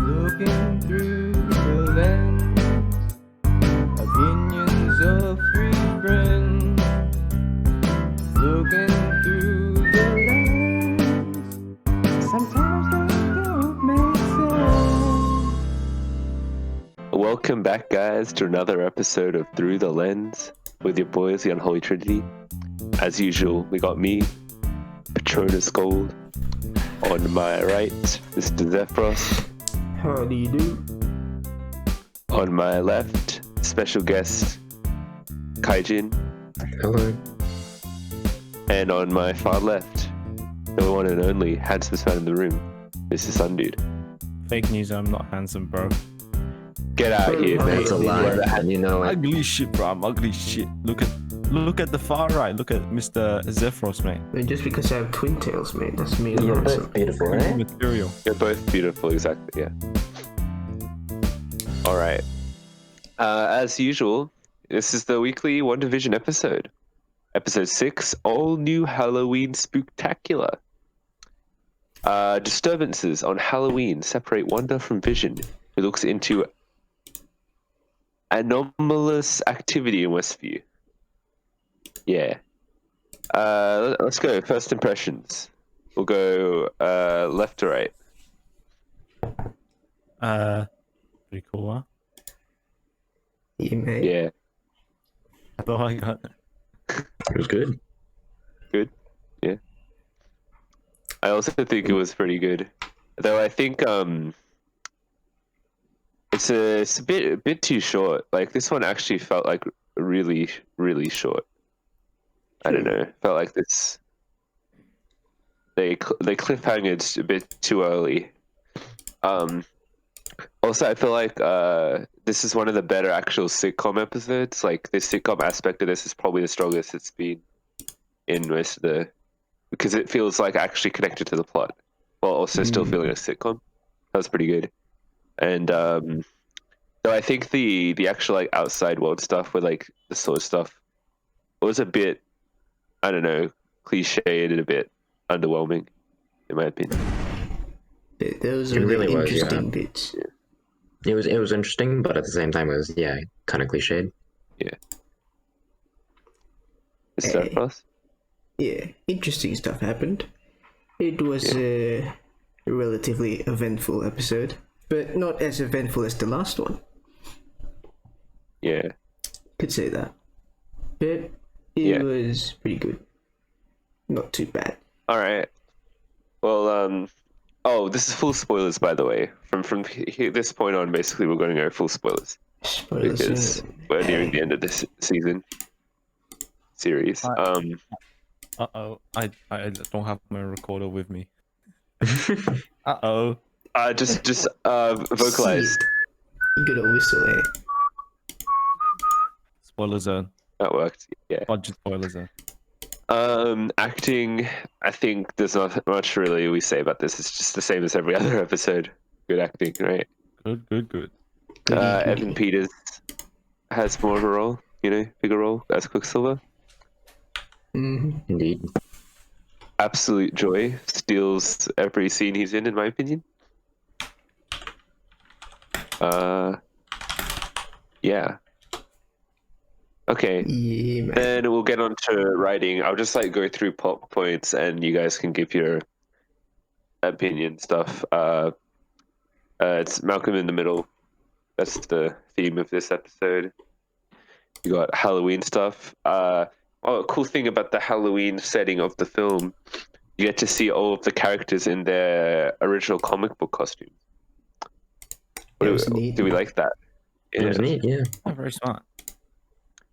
Looking through the lens, opinions of three friends. Looking through the lens, sometimes they don't make sense. Welcome back, guys, to another episode of Through the Lens with your boys, the Unholy Trinity. As usual, we got me, Patronus Gold. On my right, Mr. Zephyros. How do you do? On my left, special guest, Kaijin. Hello. And on my far left, the one and only handsomest man in the room, Mr. Sundude. Fake news, I'm not handsome, bro. Get out here, man. That's a lie. You know it. Ugly shit, bro. I'm ugly shit. Look at the far right. Look at Mr. Zephyros, mate. I mean, just because I have twin tails, mate, doesn't mean I'm You're handsome. both beautiful, right? Material. You're both beautiful, exactly, yeah. Alright. As usual, this is the weekly WandaVision episode. Episode 6, All New Halloween Spooktacular. Disturbances on Halloween separate Wanda from Vision, who looks into anomalous activity in Westview. Yeah. Let's go. First impressions. We'll go left to right. Pretty cool, huh? Yeah, mate. Yeah. That's all I got. It was good. Good. Yeah. I also think it was pretty good. Though I think it's a bit too short. Like this one actually felt like really short. I don't know. Felt like this. They cliffhangered a bit too early. Also, I feel like this is one of the better actual sitcom episodes. Like the sitcom aspect of this is probably the strongest it's been in most of the, because it feels like actually connected to the plot while also still feeling a sitcom. That was pretty good. And though I think the actual like outside world stuff with like the sword stuff was a bit, I don't know, cliched and a bit underwhelming, in my opinion. Those It are really the was, interesting yeah. bits. It was interesting, but at the same time, it was kind of cliched. Is that Hey. for us? Yeah, interesting stuff happened. It was a relatively eventful episode, but not as eventful as the last one. Yeah. Could say that. But it was pretty good. Not too bad. All right. Well, oh, this is full spoilers, by the way. From this point on, basically, we're going to go full spoilers Spoilers. because we're nearing the end of this series. Uh-oh. I don't have my recorder with me. Uh-oh. Just vocalize. You gotta whistle, eh? Spoiler zone. That worked. Yeah. Budget spoiler zone. Acting. I think there's not much really we say about this. It's just the same as every other episode. Good acting, right? Good. Evan Peters has more of a role. Bigger role as Quicksilver. Indeed. Absolute joy, steals every scene he's in my opinion. Yeah. Okay. Yeah, man. Then we'll get on to writing. I'll just go through pop points and you guys can give your opinion stuff. It's Malcolm in the Middle. That's the theme of this episode. You got Halloween stuff. Cool thing about the Halloween setting of the film, you get to see all of the characters in their original comic book costumes. That was neat. Do we like that? It was neat, yeah. Oh, very smart.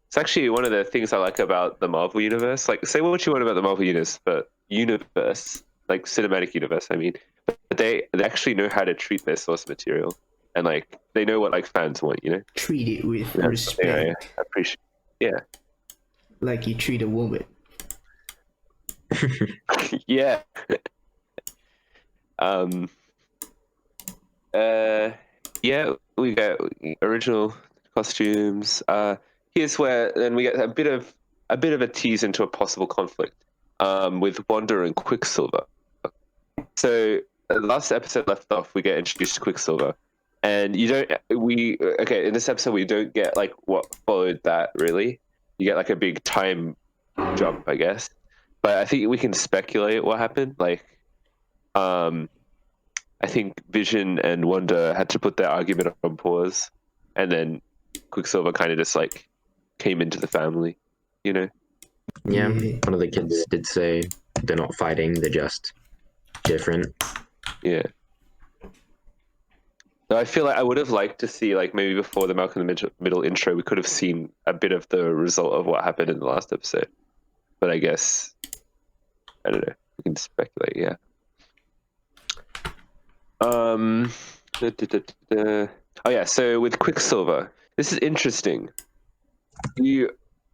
It's actually one of the things I like about the Marvel universe. Like, say what you want about the Marvel universe, like cinematic universe, I mean, but they actually know how to treat their source material, and they know what fans want, Treat it with Yeah, respect, I appreciate. Yeah, like you treat a woman. yeah. Yeah, we got original costumes. Here's where then we get a bit of a tease into a possible conflict with Wanda and Quicksilver. So the last episode left off, we get introduced to Quicksilver, And you don't. Okay. In this episode, we don't get like what followed that really. You get like a big time jump, I guess. But I think we can speculate what happened. Like, I think Vision and Wanda had to put their argument on pause, and then Quicksilver kind of just like came into the family, you know? Yeah, Yeah. one of the kids did say they're not fighting, they're just different. Yeah. So I feel like I would have liked to see, like, maybe before the Malcolm in the Middle intro, we could have seen a bit of the result of what happened in the last episode. But I guess, I don't know. We can speculate, yeah. Oh yeah, so with Quicksilver, this is interesting.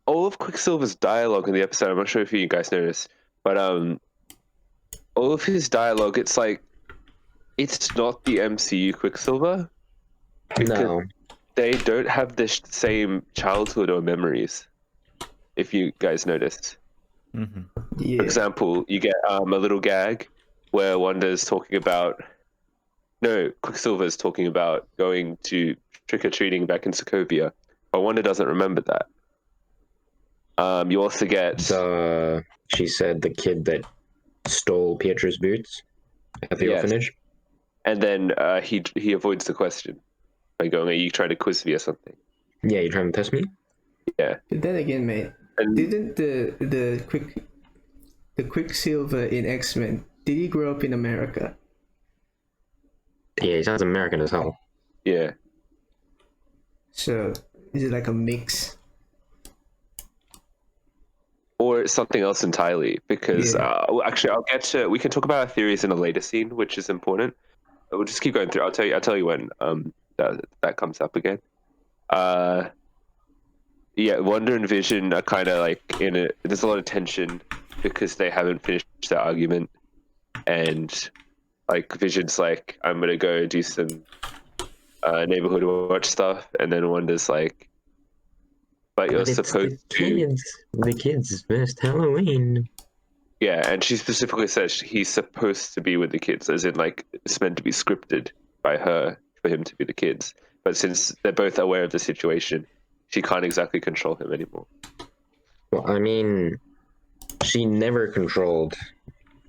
All of Quicksilver's dialogue in the episode, I'm not sure if you guys noticed, but all of his dialogue, it's like, it's not the MCU Quicksilver. No. They don't have the same childhood or memories, if you guys noticed. Mm-hmm. Yeah. For example, you get a little gag where Wanda's talking about... No, Quicksilver's talking about going to trick-or-treating back in Sokovia, but Wanda doesn't remember that. You also get... She said the kid that stole Pietro's boots at the Yes. orphanage. And then he avoids the question by going, "Are you trying to quiz me or something?" Yeah, you trying to test me? Yeah. But then again, mate, And didn't the Quicksilver in X-Men, did he grow up in America? Yeah, he sounds American as hell. yeah. So is it like a mix? Or something else entirely, because well, actually, we can talk about our theories in a later scene, which is important. We'll just keep going through. I'll tell you when that comes up again. Yeah, Wanda and Vision are kind of like there's a lot of tension because they haven't finished their argument, and like Vision's like, "I'm gonna go do some neighborhood watch stuff," and then Wanda's like, "But you're supposed to." The kids missed Halloween. Yeah, and she specifically says he's supposed to be with the kids, as in like it's meant to be scripted by her for him to be the kids. But since they're both aware of the situation, she can't exactly control him anymore. Well, I mean, she never controlled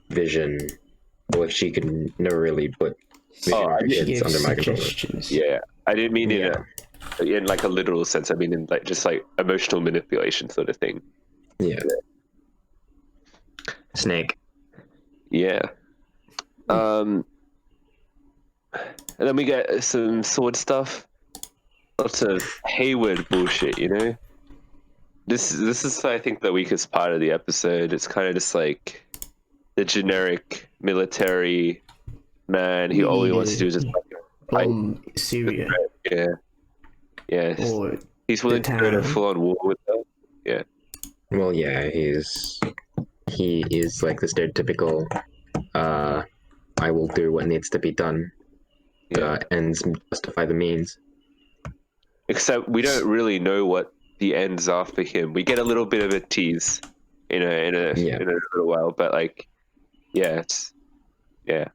Vision. Well, she could never really put Vision I and She kids gave under my control. suggestions. Yeah, I didn't mean Yeah. in like a literal sense. I mean in like just like emotional manipulation sort of thing. Yeah. Snake. Yeah. And then we get some sword stuff. Lots of Hayward bullshit, you know? This is I think the weakest part of the episode. It's kind of just like the generic military man. All he wants to do is just like Syria. yeah. Yeah. Or He's willing to go to town. full on war with them. Yeah. Well, yeah, he is like the stereotypical, I will do what needs to be done. Yeah. Ends justify the means. Except we don't really know what the ends are for him. We get a little bit of a tease in a little while, but like, yeah, yeah.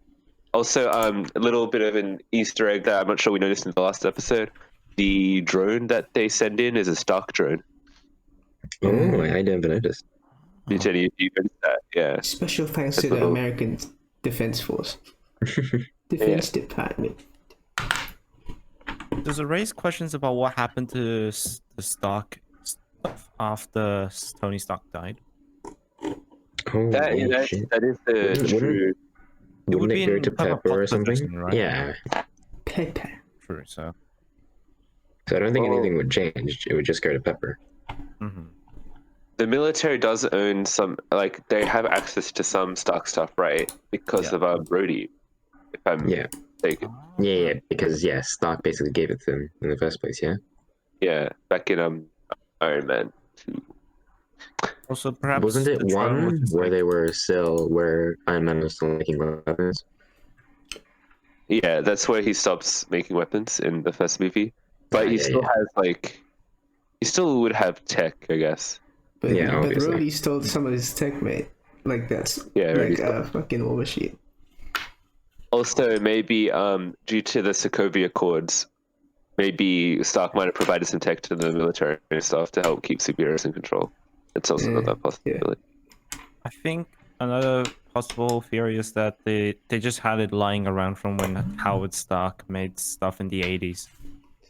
Also, a little bit of an Easter egg that I'm not sure we noticed in the last episode. The drone that they send in is a Stark drone. Oh, I didn't notice. Jenny, you noticed that? Yeah. Special thanks That's to a the little- American Defense Force. Defense Department. Does it raise questions about what happened to the Stark stuff after Tony Stark died? Oh, shit. That is the Wouldn't- true. It would Wouldn't be it go in to Pepper Pepper or Potter's something? version, right? Yeah. Pepper. True. So. So I don't think Well- anything would change. It would just go to Pepper. Mm-hmm. The military does own some, like they have access to some Stark stuff, right? Because Yeah. of Brody, if I'm Yeah. mistaken. Yeah, because Stark basically gave it to him in the first place, yeah? Yeah, back in Iron Man 2. Also, perhaps Wasn't it the drone was one just where like- they were still, where Iron Man was still making weapons? Yeah, that's where he stops making weapons in the first movie. But he Yeah, still yeah. has like, he still would have tech, I guess. But, Yeah, but obviously. Rhodey stole some of his tech, mate. Like that's Yeah, like Rhodey a fucking oversheet. Also, maybe due to the Sokovia Accords, maybe Stark might have provided some tech to the military and stuff to help keep superheroes in control. It's also another possibility. I think another possible theory is that they just had it lying around from when Howard Stark made stuff in the 80s.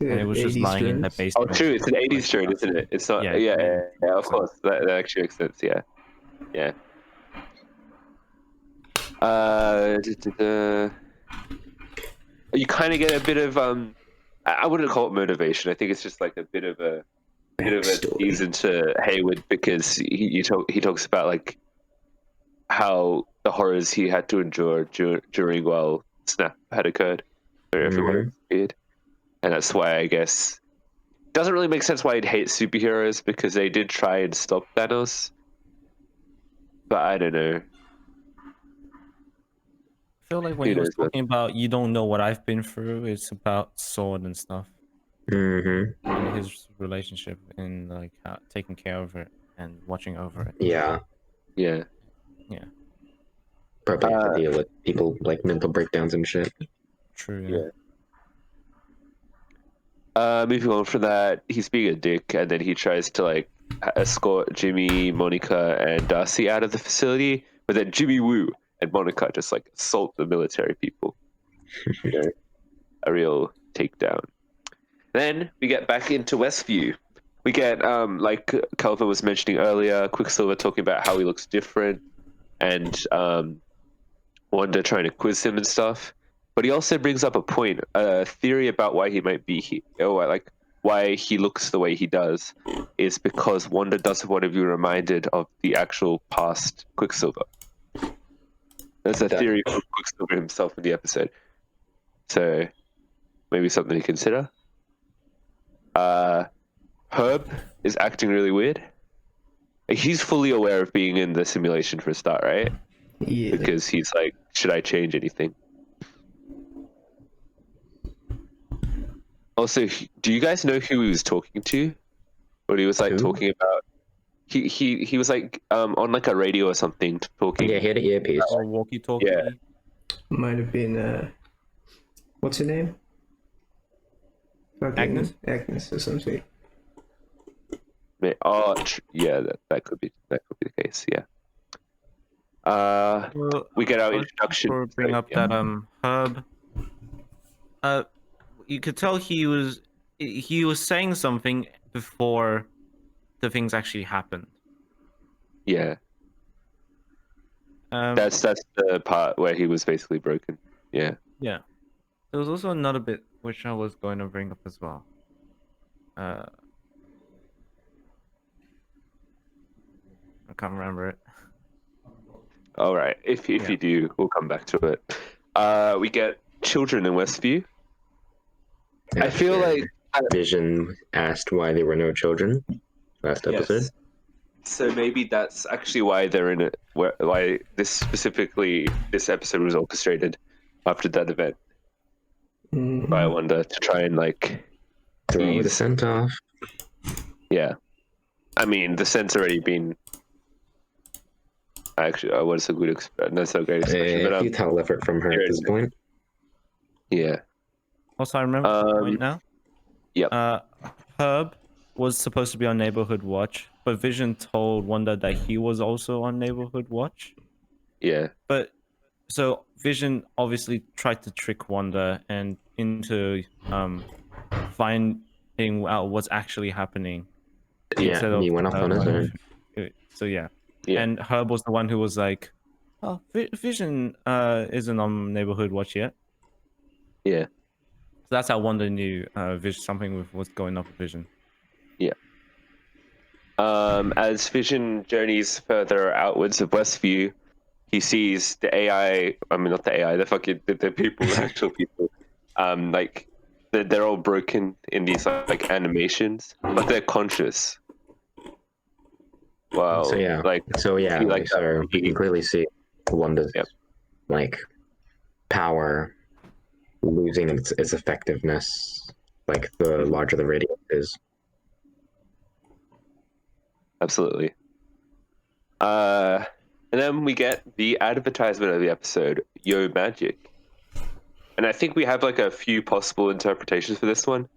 And it was just 80s lying in their drones. Oh, basement. true. It's an 80s drone, isn't it? It's not. Yeah, Yeah, it's yeah, of so- course. That actually makes sense. Yeah. Yeah. You kind of get a bit of I wouldn't call it motivation. I think it's just like a bit of a Backstory. ease into Hayward because he talks about like how the horrors he had to endure during while Snap had occurred, or everyone did, and that's why I guess doesn't really make sense why he'd hate superheroes because they did try and stop Thanos, but I don't know. I feel like when Who he was knows, man? talking about you don't know what I've been through, it's about Sword and stuff. Mm-hmm. And his relationship in like taking care of it and watching over it. Yeah. Yeah. Yeah. Probably have to deal with people like mental breakdowns and shit. True. Yeah. Moving on from that, he's being a dick, and then he tries to like escort Jimmy, Monica, and Darcy out of the facility, but then Jimmy Woo and Monica just like assault the military people. You know, a real takedown. Then we get back into Westview. We get like Calvin was mentioning earlier, Quicksilver talking about how he looks different, and Wanda trying to quiz him and stuff. But he also brings up a theory about why he might be here, or like why he looks the way he does, is because Wanda doesn't want to be reminded of the actual past Quicksilver. There's a theory from Quicksilver himself in the episode, so maybe something to consider. Herb is acting really weird. He's fully aware of being in the simulation for a start, right? Yeah. Because he's like, should I change anything? Also, do you guys know who he was talking to? What he was like Who? talking about? He was like on like a radio or something talking. Yeah, he had an earpiece. Or walkie-talkie. Yeah. Might have been what's her name? Fucking Agnes? Agnes or something. Oh, yeah, that could be the case. Yeah. Well, We get our I was introduction. gonna bring up that Herb. You could tell he was saying something before the things actually happened. Yeah, Um, that's the part where he was basically broken. Yeah. Yeah. There was also another bit which I was going to bring up as well. I can't remember it. All right. If Yeah. you do, we'll come back to it. We get children in Westview. I feel like Vision asked why there were no children last episode. Yes. So maybe that's actually why they're in it. Why this episode was orchestrated after that event by Wanda to try and like Throw the scent off. Yeah, I mean the scent's already been. Actually, what's a good that's a great expression. A futile effort from her at this point. Yeah. Also, I remember the point now. Yep. Herb was supposed to be on Neighborhood Watch, but Vision told Wanda that he was also on Neighborhood Watch. Yeah. But so Vision obviously tried to trick Wanda and into finding out what's actually happening. Yeah, he went off on his own. So yeah. Yeah. And Herb was the one who was like, "Oh, Vision isn't on Neighborhood Watch yet." Yeah. So that's how Wanda knew Vision something was going on with Vision. Yeah. As Vision journeys further outwards of Westview, he sees the AI. I mean, not the AI. The fucking the people, the actual people. Like they're all broken in these like animations, but they're conscious. Wow. So yeah, like we can clearly see Wanda's like power losing its effectiveness, like the larger the radius is. Absolutely. And then we get the advertisement of the episode, Yo Magic. and I think we have like a few possible interpretations for this one.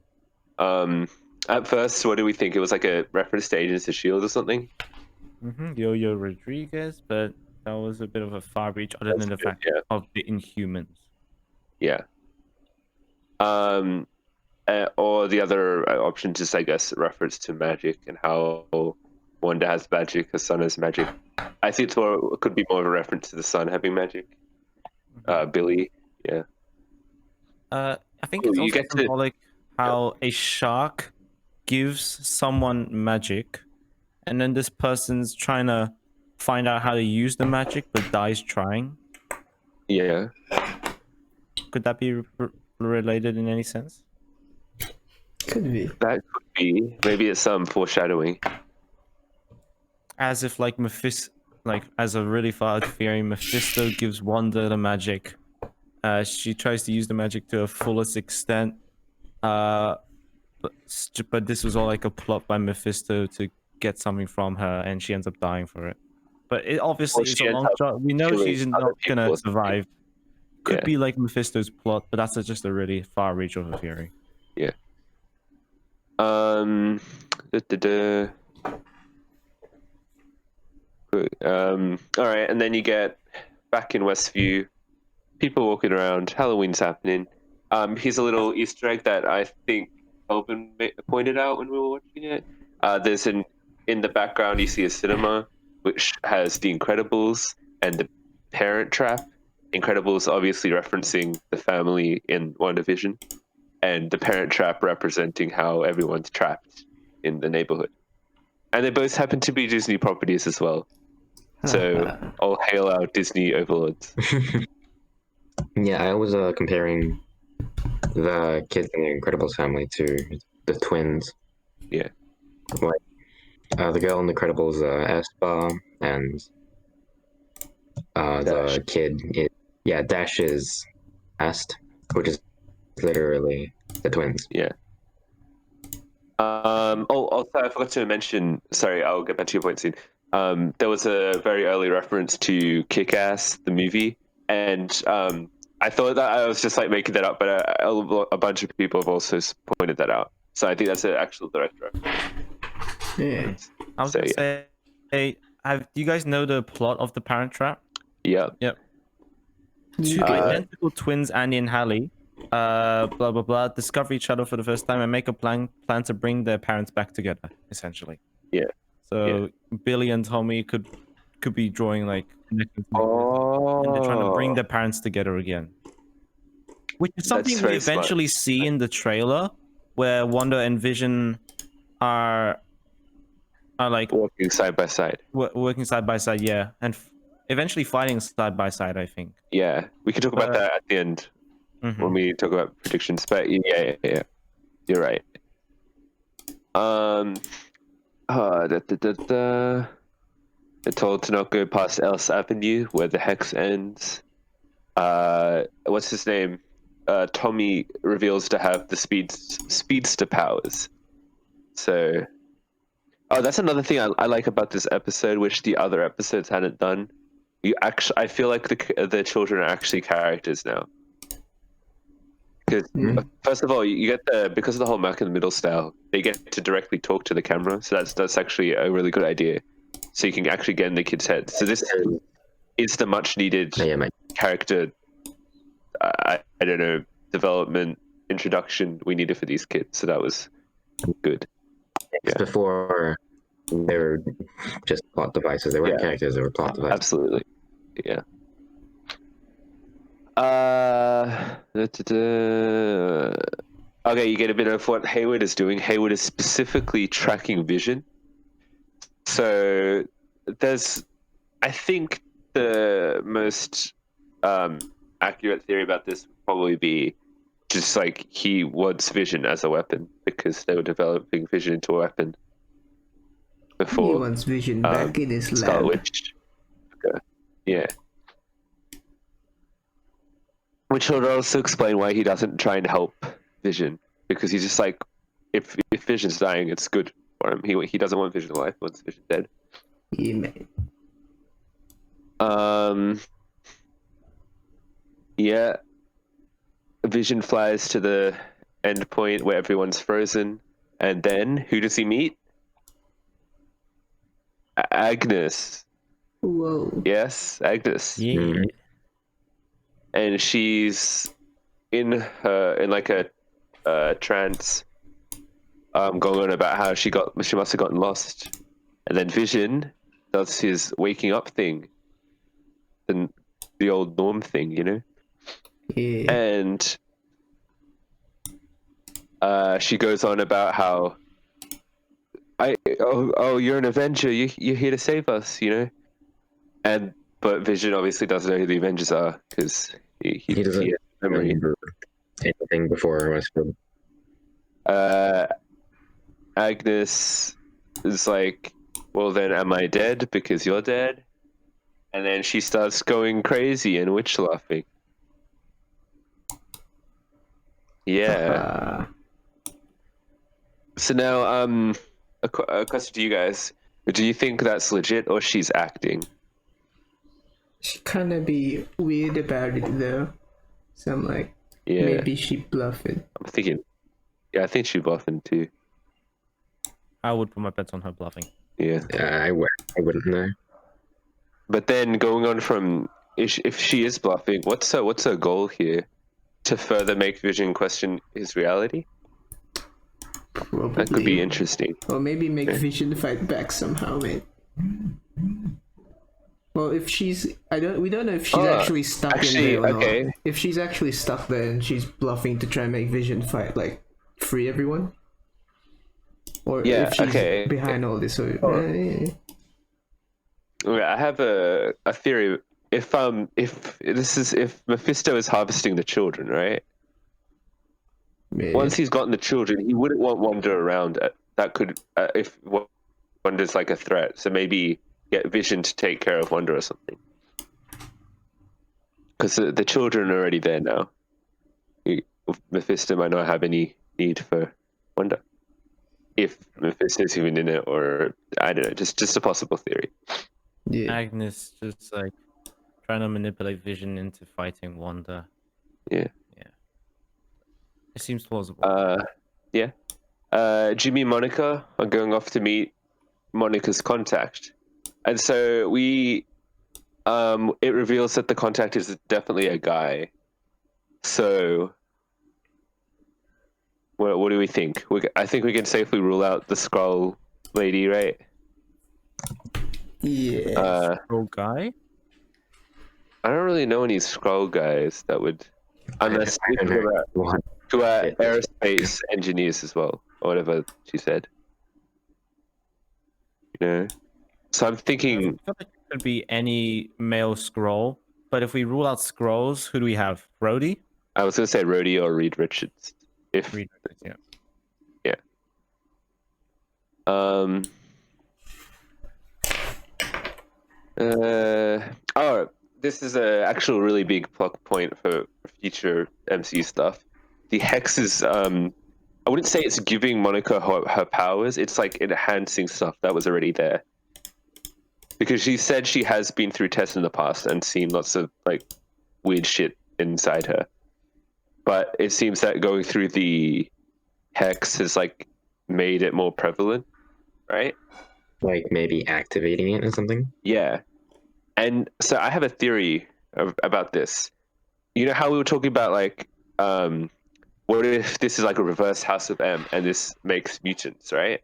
At first, what do we think? It was like a reference to Agents of S.H.I.E.L.D. or something? Yo-Yo Rodriguez, but that was a bit of a far reach other than the fact of the Inhumans. Yeah. Or the other option, just I guess, reference to magic and how Wanda has magic, her son has magic. I think it could be more of a reference to the son having magic. Billy, yeah. I think Cool, it's you also get to- symbolic how a shark gives someone magic, and then this person's trying to find out how to use the magic, but dies trying. Yeah. Could that be related in any sense? Could be. That could be. Maybe it's some foreshadowing. As if like Mephisto, like as a really far theory, Mephisto gives Wanda the magic. She tries to use the magic to her fullest extent. But this was all like a plot by Mephisto to get something from her, and she ends up dying for it. But it obviously Well, is she a ends long up shot. We know killing she's other not people gonna or something. survive. Could Yeah. be like Mephisto's plot, but that's just a really far reach of a theory. Yeah. All right, and then you get back in Westview, people walking around, Halloween's happening. Here's a little Easter egg that I think Open pointed out when we were watching it. There's in the background you see a cinema which has The Incredibles and The Parent Trap. Incredibles obviously referencing the family in WandaVision, and The Parent Trap representing how everyone's trapped in the neighborhood. And they both happen to be Disney properties as well. So all hail our Disney overlords. Yeah, I was comparing the kids in the Incredibles family to the twins. Yeah. Like the girl in the Incredibles, Espa, and the kid, Dash is Ast, which is literally the twins. Yeah. Also, I forgot to mention. Sorry, I'll get back to your point soon. There was a very early reference to Kick-Ass, the movie, and I thought that I was just like making that up, but a bunch of people have also pointed that out. So I think that's an actual direct reference. Yeah. I was gonna say, hey, do you guys know the plot of The Parent Trap? Yeah. Yep. Two identical twins, Andy and Hallie, blah blah blah, discover each other for the first time and make a plan to bring their parents back together, essentially. Yeah. So Billy and Tommy could be drawing like connections, Oh. and they're trying to bring their parents together again, which is something That's we very eventually see in the trailer, where Wanda and Vision are like working side by side. Working side by side, yeah, and eventually fighting side by side, I think. Yeah, we can talk about that at the end when we talk about predictions. But yeah, you're right. They're told to not go past Ellis Avenue, where the hex ends. What's his name? Tommy reveals to have the speedster powers. So, that's another thing I like about this episode, which the other episodes hadn't done. I feel like the children are actually characters now. Because first of all, you get because of the whole Mac in the Middle style, they get to directly talk to the camera. So that's actually a really good idea. So you can actually get in the kid's head. So this is the much needed character. I don't know, development introduction we needed for these kids. So that was good. Before they were just plot devices. They weren't characters, they were plot devices. Absolutely. Yeah. Okay, you get a bit of what Hayward is doing. Hayward is specifically tracking Vision. So I think the most accurate theory about this would probably be just like he wants Vision as a weapon because they were developing Vision into a weapon before. He wants Vision back in his Scarlet lab. Witch. Okay. Yeah. Which would also explain why he doesn't try and help Vision, because he's just like, if Vision's dying, it's good for him. He doesn't want Vision alive. He wants Vision dead. Yeah, man. Yeah. Vision flies to the end point where everyone's frozen, and then who does he meet? Agnes. Whoa. Yes, Agnes. Yeah. Mhm. And she's in like a trance, going on about how she must have gotten lost, and then Vision does his waking up thing, and the old Norm thing, you know, Yeah. and she goes on about how you're an Avenger, you're here to save us, you know, but Vision obviously doesn't know who the Avengers are because He doesn't has memory. remember anything before Westwood. Agnes is like, well, then am I dead because you're dead? And then she starts going crazy and witch laughing. Yeah. So now, a question to you guys: do you think that's legit or she's acting? She kind of be weird about it though. So I'm like, Yeah, maybe she bluffing. I'm thinking. Yeah, I think she's bluffing too. I would put my bets on her bluffing. Yeah. I wouldn't know. But then going on from if she is bluffing, what's her goal here? To further make Vision question his reality? Probably. That could be interesting. Or maybe make Vision fight back somehow, mate. Well, if we don't know if she's actually stuck in there or not. If she's actually stuck there and she's bluffing to try and make Vision fight, like, free everyone. Or if she's behind all this. So, Okay, I have a theory. If Mephisto is harvesting the children, right? yeah. Once he's gotten the children, he wouldn't want Wanda around. That could, if Wanda's like a threat, so maybe get Vision to take care of Wanda or something. Because the children are already there now. Mephisto might not have any need for Wanda. If Mephisto's even in it, or I don't know, just a possible theory. Yeah. Agnes just like trying to manipulate Vision into fighting Wanda. Yeah. It seems plausible. Yeah. Jimmy and Monica are going off to meet Monica's contact, and so it reveals that the contact is definitely a guy. So, what do we think? I think we can safely rule out the Skrull lady, right? Yeah. Guy? I don't really know any Skrull guys that would, unless I don't know. who are aerospace engineers as well, or whatever she said. You know, so I'm thinking I feel like it could be any male Skrull, but if we rule out Skrulls, who do we have? Rhodey? I was gonna say Rhodey or Reed Richards. Reed Richards, yeah. This is a actual really big plot point for future MCU stuff. The Hex is I wouldn't say it's giving Monica her powers. It's like enhancing stuff that was already there. Because she said she has been through tests in the past and seen lots of like weird shit inside her. But it seems that going through the Hex has like made it more prevalent, right? Like maybe activating it or something? Yeah. And so I have a theory about this. You know how we were talking about like, what if this is like a reverse House of M and this makes mutants, right?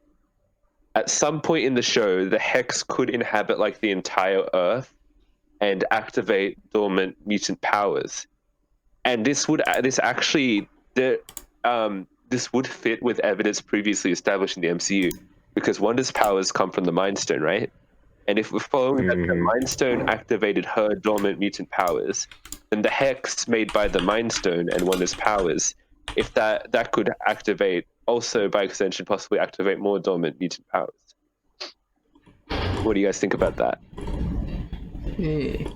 At some point in the show, the Hex could inhabit like the entire Earth and activate dormant mutant powers. And this would fit with evidence previously established in the MCU, because Wanda's powers come from the Mind Stone, right? And if we're following that the Mind Stone activated her dormant mutant powers, then the Hex made by the Mind Stone and Wanda's powers, if that could activate, also by extension, possibly activate more dormant mutant powers. What do you guys think about that? Yeah.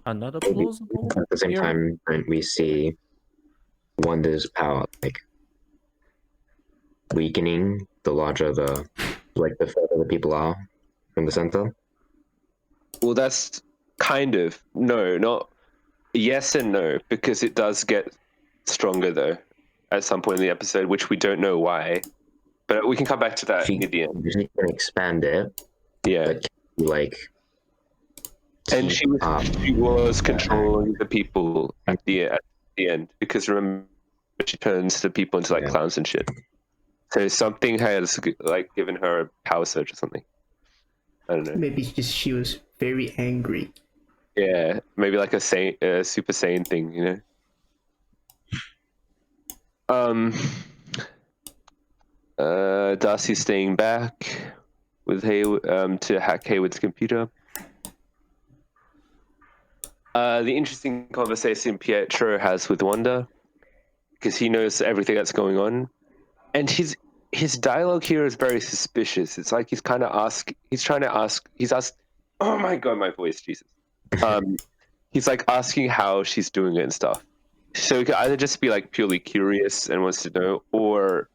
Another plausible. At the same theory. time, when we see Wanda's power like weakening the larger the further the people are from the center. Well, that's kind of not yes and no, because it does get stronger though at some point in the episode, which we don't know why. But we can come back to that near the end. She can expand it. Yeah. Like. And she was controlling the people at the end, because remember, she turns the people into like clowns and shit. So something has like given her a power surge or something. I don't know. Maybe she was very angry. Yeah, maybe like a Super Saiyan thing, you know. Darcy's staying back with Hayward to hack Hayward's computer. The interesting conversation Pietro has with Wanda, because he knows everything that's going on, and his dialogue here is very suspicious. It's like he's trying to ask. Oh my god, my voice, Jesus. He's like asking how she's doing it and stuff. So he could either just be like purely curious and wants to know, or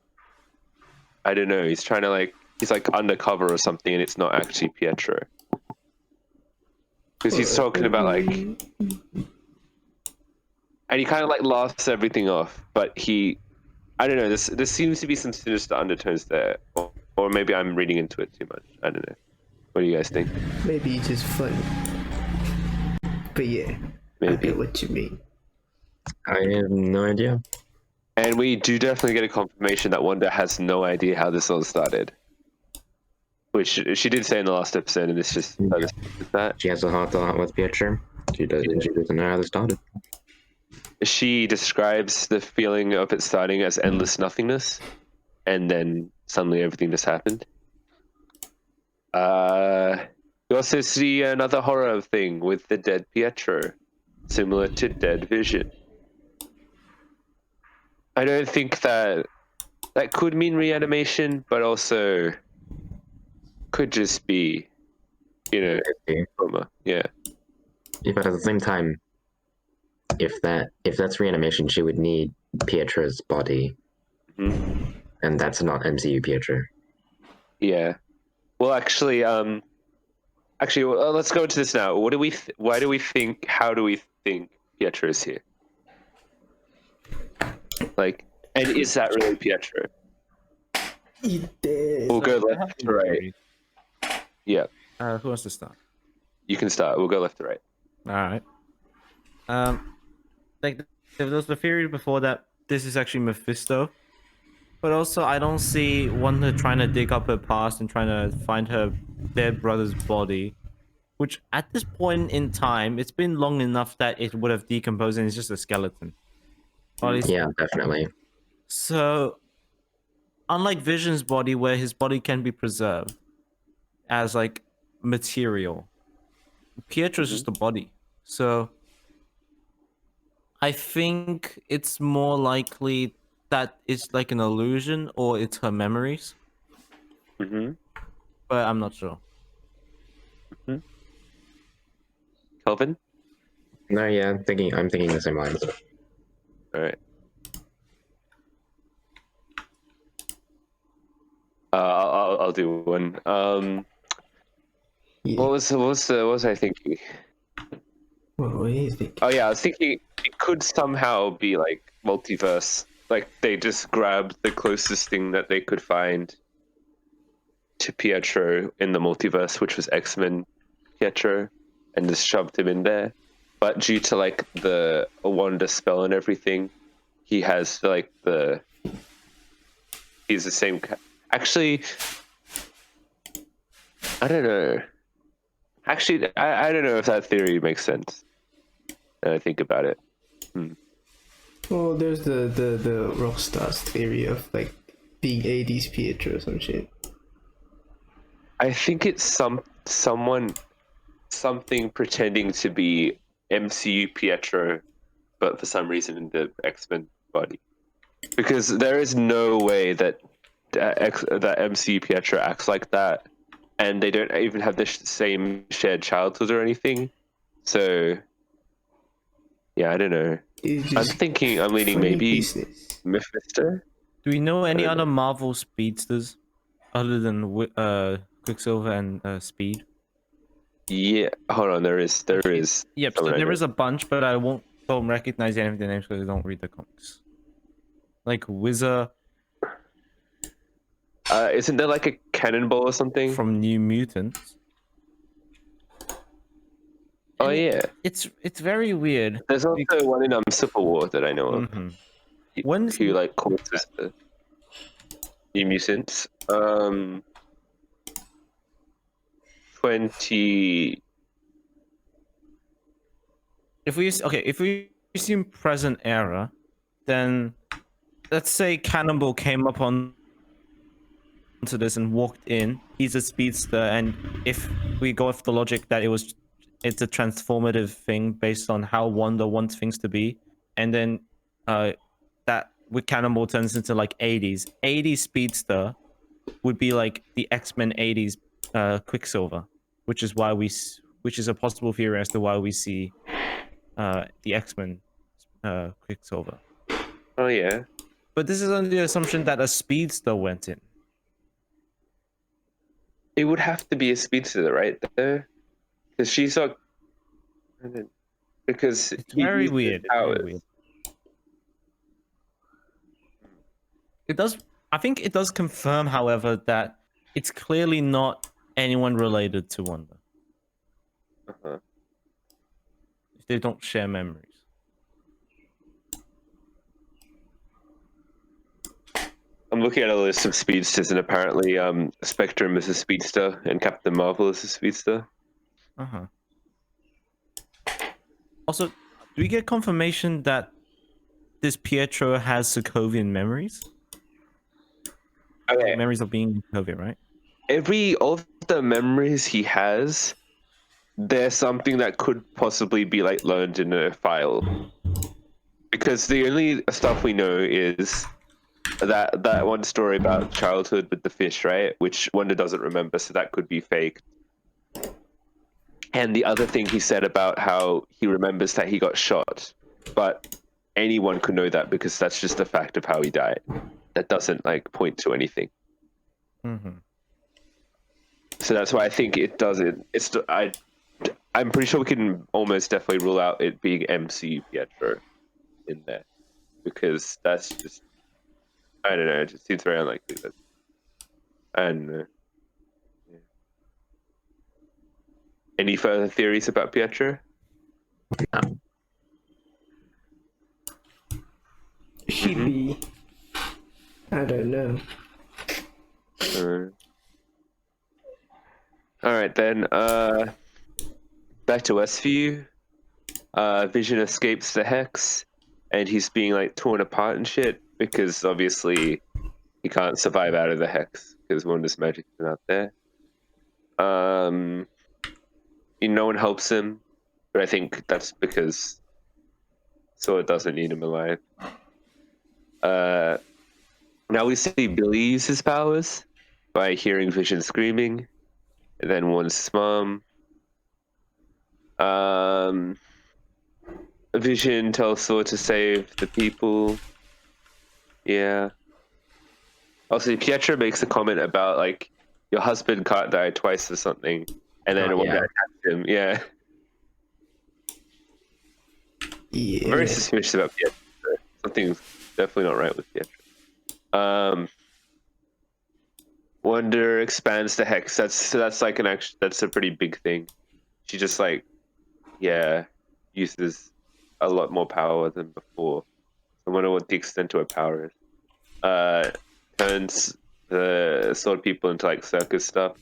I don't know. He's trying to he's like undercover or something, and it's not actually Pietro. Because he's talking about and he kind of laughs everything off, but I don't know. There seems to be some sinister undertones there, or maybe I'm reading into it too much. I don't know. What do you guys think? Maybe it's just funny. But yeah, maybe. I get what you mean. I have no idea. And we do definitely get a confirmation that Wanda has no idea how this all started. Which she did say in the last episode, and it's just that. She has a heart-to-heart with Pietro. She doesn't know how this started. She describes the feeling of it starting as endless nothingness, and then suddenly everything just happened. You also see another horror thing with the dead Pietro, similar to dead Vision. I don't think that could mean reanimation, but also could just be, trauma. Yeah. But at the same time, if that's reanimation, she would need Pietro's body, and that's not MCU Pietro. Yeah. Well, actually, let's go into this now. How do we think Pietro is here? And is that really Pietro? We'll go left to right. Yeah. Who wants to start? You can start. We'll go left to right. All right. There was the theory before that this is actually Mephisto, but also I don't see Wanda trying to dig up her past and trying to find her dead brother's body, which at this point in time, it's been long enough that it would have decomposed and it's just a skeleton. Yeah, definitely. So, unlike Vision's body, where his body can be preserved as material, Pietro's just a body. So, I think it's more likely that it's like an illusion or it's her memories. But I'm not sure. Kelvin? No, yeah, I'm thinking the same lines. All right. I'll do one. What was I thinking? What were you thinking? Oh yeah, I was thinking it could somehow be multiverse. They just grabbed the closest thing that they could find to Pietro in the multiverse, which was X-Men Pietro, and just shoved him in there. But due to the Wanda spell and everything, he has he's the same. Actually, I don't know. Actually, I don't know if that theory makes sense. I think about it. Well, there's the Rockstars theory of being 80s Pietro or some shit. I think it's something pretending to be MCU Pietro, but for some reason in the X-Men body. Because there is no way that that MCU Pietro acts like that, and they don't even have the same shared childhood or anything. So, yeah, I don't know. I'm leaning maybe business. Mephisto. Do we know any other Marvel speedsters other than Quicksilver and Speed? Yeah, hold on. There is. Yep, so there is a bunch, but I don't recognize any of the names because I don't read the comics. like Wizard. Isn't there like a cannonball or something from New Mutants? Oh yeah, it's very weird. There's also one in Civil War that I know of. When's Who like causes the New Mutants? 20. If we assume present era, then let's say Cannonball came up onto this and walked in. He's a speedster, and if we go off the logic that it's a transformative thing based on how Wanda wants things to be, and then that with Cannonball turns into like 80s speedster would be like the X-Men 80s Quicksilver, which is a possible theory as to why we see the X-Men Quicksilver. Oh yeah. But this is under the assumption that a speedster went in. It would have to be a speedster, right? There, because she's a. Because it's very weird. It does. I think it does confirm, however, that it's clearly not anyone related to Wanda. If they don't share memories. I'm looking at a list of speedsters, and apparently, Spectrum is a speedster, and Captain Marvel is a speedster. Also, do we get confirmation that this Pietro has Sokovian memories? Okay. Memories of being Sokovia, right? All of the memories he has, there's something that could possibly be like learned in a file. Because the only stuff we know is that one story about childhood with the fish, right? Which Wanda doesn't remember, so that could be fake. And the other thing he said about how he remembers that he got shot, but anyone could know that because that's just a fact of how he died. That doesn't like point to anything. So that's why I think it doesn't. I'm pretty sure we can almost definitely rule out it being MC Pietro in there, because that's just, I don't know. It just seems very unlikely. I don't know. Yeah. Any further theories about Pietro? He'd be. I don't know. All right then. Back to Westview. Vision escapes the hex, and he's being like torn apart and shit because obviously he can't survive out of the hex because Wanda's magic is out there. No one helps him, but I think that's because Sword doesn't need him alive. Now we see Billy use his powers by hearing Vision screaming, and then warns his mom. Vision tells Sword to save the people. Yeah. Also, Pietro makes a comment about like your husband can't die twice or something, and then one guy attacks him. Yeah. I'm very suspicious about Pietro. Something's definitely not right with Pietro. Wonder expands the hex. That's like that's a pretty big thing. She just like, uses a lot more power than before. I wonder what the extent to her power is. Turns the Sword people into like circus stuff.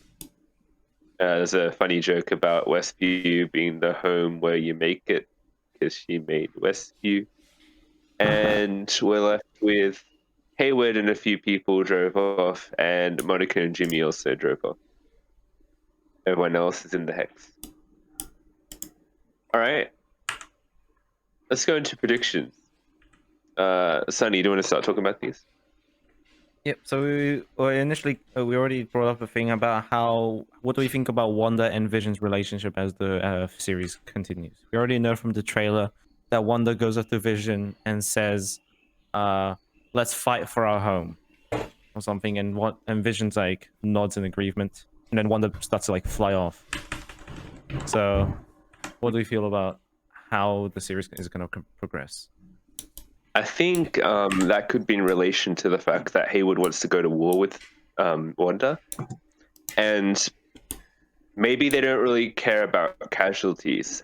There's a funny joke about Westview being the home where you make it, because she made Westview. And we're left with Hayward and a few people drove off, and Monica and Jimmy also drove off. Everyone else is in the hex. All right. Let's go into predictions. Sunny, do you want to start talking about these? Yep. So we already brought up a thing about what do we think about Wanda and Vision's relationship as the series continues. We already know from the trailer that Wanda goes up to Vision and says, let's fight for our home or something, and Vision's like nods in agreement, and then Wanda starts to like fly off. So what do we feel about how the series is going to progress? I think that could be in relation to the fact that Hayward wants to go to war with Wanda, and maybe they don't really care about casualties.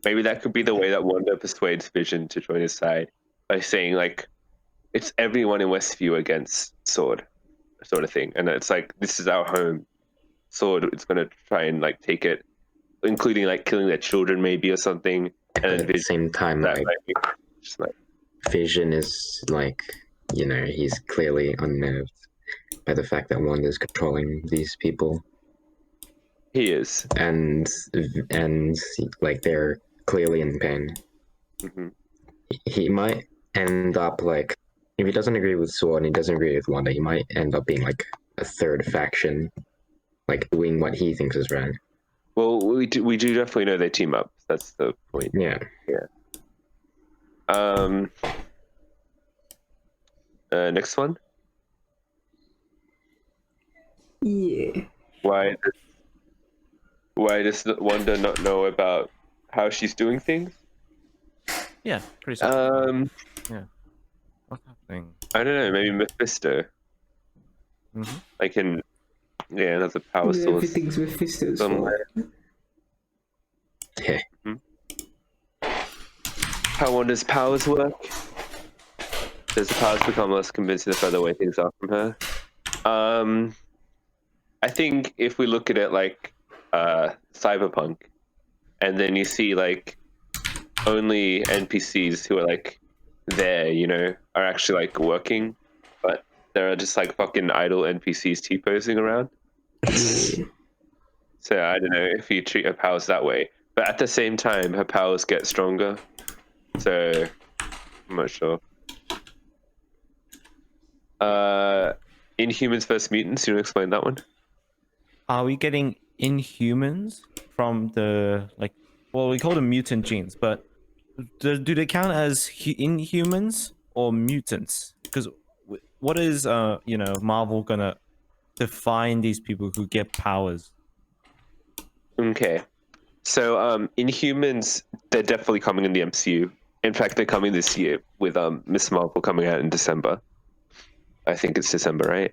Maybe that could be the way that Wanda persuades Vision to join his side by saying like, it's everyone in Westview against Sword, sort of thing, and it's like, this is our home. Sword is going to try and like take it, including like killing their children maybe or something. And at the same time, like, just like Vision is like, you know, he's clearly unnerved by the fact that Wanda's controlling these people. he is, and like they're clearly in pain. Mm-hmm. He might end up like, if he doesn't agree with Sword and he doesn't agree with Wanda, he might end up being like a third faction, like doing what he thinks is right. Well, we do definitely know they team up. That's the point. Yeah. Next one. Yeah. Why does Wanda not know about how she's doing things? Yeah, pretty simple. Yeah. What's happening? I don't know. Maybe Mephisto. Mm-hmm. Like another power source. Everything's Mephisto's fault. Yeah. How Wanda's powers work? Does the powers become less convincing the further away things are from her? I think if we look at it like Cyberpunk, and then you see like only NPCs who are like there, you know, are actually like working, but there are just like fucking idle NPCs T-posing around. Yeah. So I don't know if you treat her powers that way, but at the same time, her powers get stronger. So I'm not sure. Inhumans versus Mutants. You want to explain that one? Are we getting Inhumans from the like? Well, we call them mutant genes, but do they count as Inhumans or mutants? Because what is you know, Marvel gonna define these people who get powers? Okay, so Inhumans, they're definitely coming in the MCU. In fact, they're coming this year with Miss Marvel coming out in December. I think it's December, right?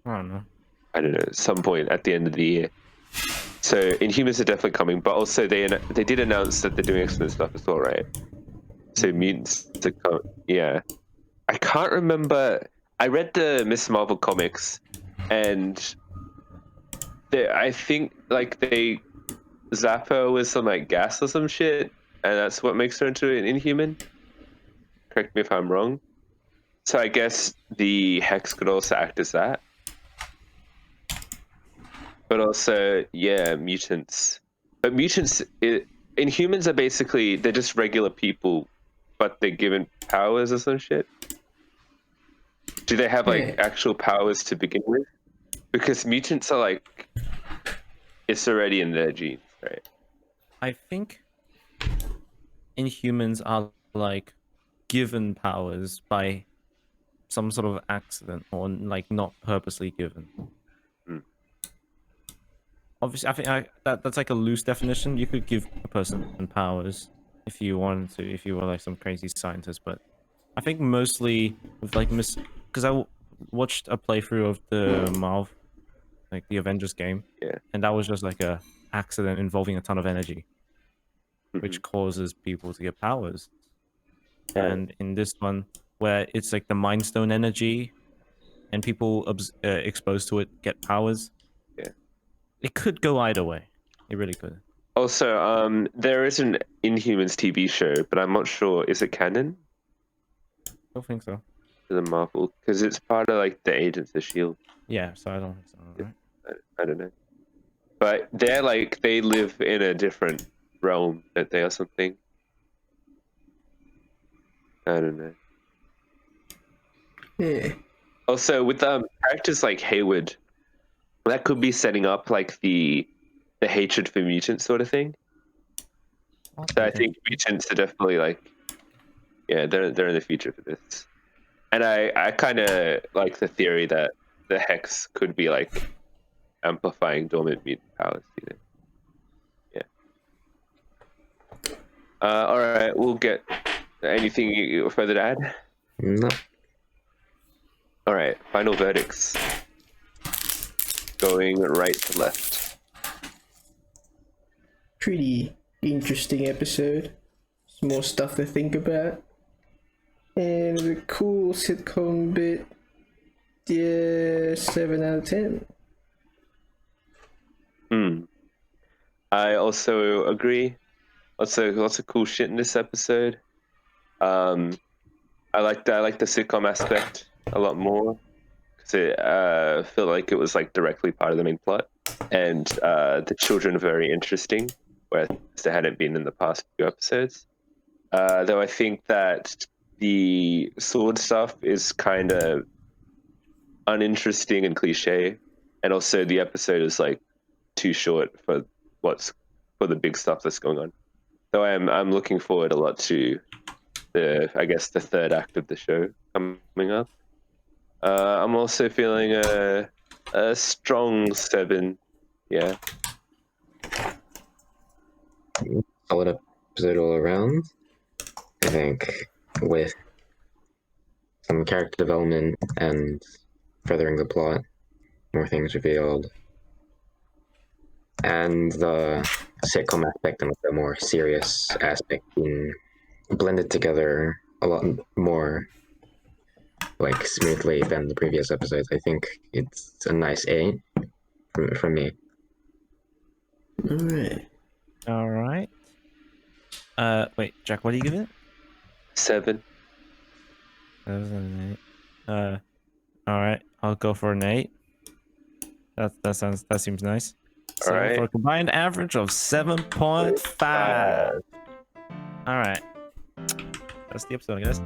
I don't know. I don't know, some point at the end of the year. So Inhumans are definitely coming, but also they did announce that they're doing X-Men stuff as well, right? So mutants to come. Yeah, I can't remember. I read the Miss Marvel comics, and I think like they zap her with some like gas or some shit, and that's what makes her into an Inhuman. Correct me if I'm wrong. So I guess the Hex could also act as that. But also, yeah, mutants. But mutants, Inhumans are basically, they're just regular people, but they're given powers or some shit. Do they have like actual powers to begin with? Because mutants are like, it's already in their genes, right? I think Inhumans are like given powers by some sort of accident, or like not purposely given. Obviously, I think that's like a loose definition. You could give a person powers if you wanted to, if you were like some crazy scientist. But I think mostly with like because I watched a playthrough of the Marvel, like the Avengers game, and that was just like a accident involving a ton of energy, which causes people to get powers. And in this one, where it's like the Mind Stone energy, and people exposed to it get powers. Yeah. It could go either way. It really could. Also, there is an Inhumans TV show, but I'm not sure. Is it canon? I don't think so. To the Marvel, because it's part of like the Agents of S.H.I.E.L.D. Yeah, so I don't think so. Right? I don't know. But they're like, they live in a different realm, don't they, or something? I don't know. Yeah. Also, with characters like Hayward, that could be setting up like the hatred for mutants sort of thing. So I think mutants are definitely like, yeah, they're in the future for this. And I kind of like the theory that the Hex could be like amplifying dormant mutant powers, you know? Yeah. All right, we'll get Anything further to add? No. All right, final verdicts. Going right to left. Pretty interesting episode. Some more stuff to think about. And a cool sitcom bit. Yeah, 7 out of 10. I also agree. Lots of cool shit in this episode. I like the sitcom aspect a lot more because it felt like it was like directly part of the main plot, and the children are very interesting, whereas they hadn't been in the past few episodes. Though I think that the sword stuff is kind of uninteresting and cliche, and also the episode is like too short for the big stuff that's going on. Though I'm looking forward a lot to the third act of the show coming up. I'm also feeling a strong 7. Yeah. Solid episode all around. I think with some character development and furthering the plot, more things revealed, and the sitcom aspect and the more serious aspect being blended together a lot more like smoothly than the previous episodes. I think it's a nice 8 from me. All right. Wait, Jack, what do you give it? 7. That was an 8. All right, I'll go for an 8. That seems nice. So All right. for a combined average of 7.5. All right. That's the episode, I guess.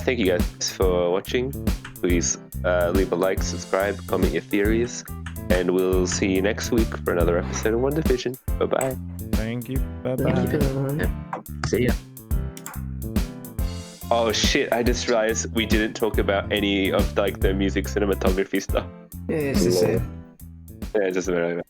Thank you guys for watching. Please leave a like, subscribe, comment your theories, and we'll see you next week for another episode of WandaVision. Bye-bye. Thank you. Bye-bye. See ya. Oh shit, I just realized we didn't talk about any of like the music cinematography stuff. Yeah, it's the same. Yeah, just a minute.